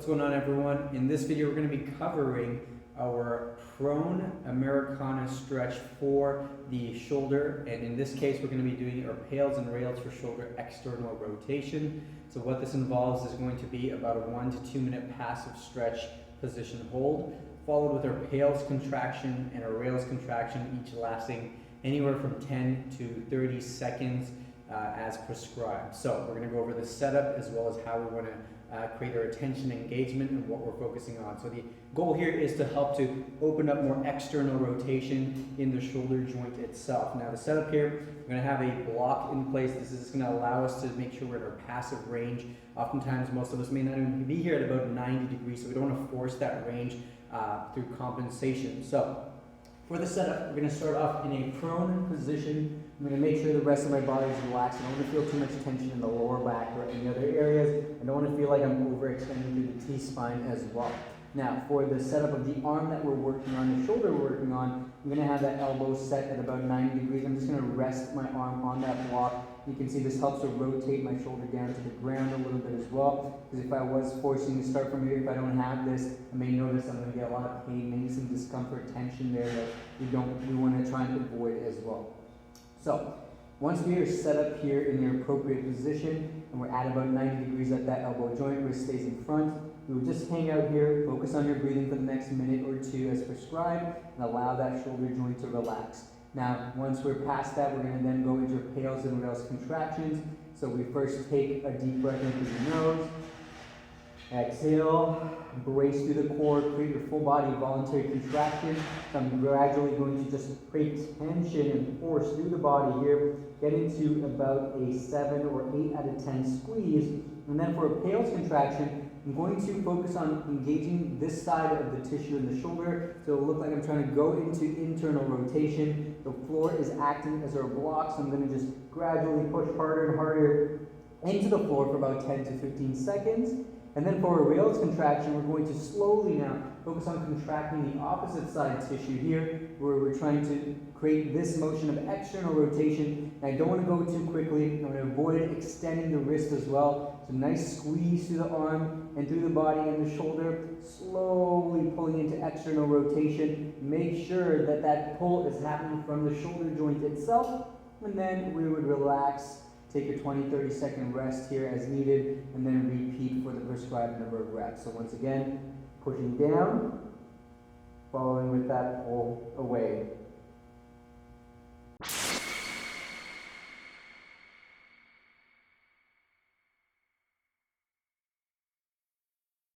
What's going on, everyone? In this video we're going to be covering our prone Americana stretch for the shoulder, and in this case we're going to be doing our PAILs and rails for shoulder external rotation. So what this involves is going to be about a 1 to 2 minute passive stretch position hold, followed with our PAILs contraction and our rails contraction, each lasting anywhere from 10 to 30 seconds as prescribed. So we're going to go over the setup as well as how we want to create our attention engagement and what we're focusing on. So the goal here is to help to open up more external rotation in the shoulder joint itself. Now the setup here, we're going to have a block in place. This is going to allow us to make sure we're in our passive range. Oftentimes most of us may not even be here at about 90 degrees, so we don't want to force that range through compensation. So for the setup, we're going to start off in a prone position. I'm going to make sure the rest of my body is relaxed. I don't want to feel too much tension in the lower back or any other areas. I don't want to feel like I'm overextending through the T-spine as well. Now, for the setup of the arm that we're working on, the shoulder we're working on, I'm going to have that elbow set at about 90 degrees. I'm just going to rest my arm on that block. You can see this helps to rotate my shoulder down to the ground a little bit as well. Because if I was forcing to start from here, if I don't have this, I may notice I'm going to get a lot of pain, maybe some discomfort, tension there that we want to try and avoid as well. So once we are set up here in the appropriate position and we're at about 90 degrees at that elbow joint, wrist stays in front, we would just hang out here, focus on your breathing for the next minute or two as prescribed, and allow that shoulder joint to relax. Now, once we're past that, we're going to then go into PAILs and rails contractions. So we first take a deep breath in through the nose, exhale, brace through the core, create your full body voluntary contraction. So I'm gradually going to just create tension and force through the body here, get into about a 7 or 8 out of 10 squeeze. And then for a PAILs contraction, I'm going to focus on engaging this side of the tissue in the shoulder. So it'll look like I'm trying to go into internal rotation. The floor is acting as our block, so I'm going to just gradually push harder and harder into the floor for about 10 to 15 seconds. And then for a rails contraction, we're going to slowly now focus on contracting the opposite side tissue here, where we're trying to create this motion of external rotation. And I don't want to go too quickly. I'm going to avoid extending the wrist as well. So nice squeeze through the arm and through the body and the shoulder, slowly pulling into external rotation. Make sure that that pull is happening from the shoulder joint itself, and then we would relax. Take your 20-30 second rest here as needed, and then repeat for the prescribed number of reps. So once again, pushing down, following with that pull away.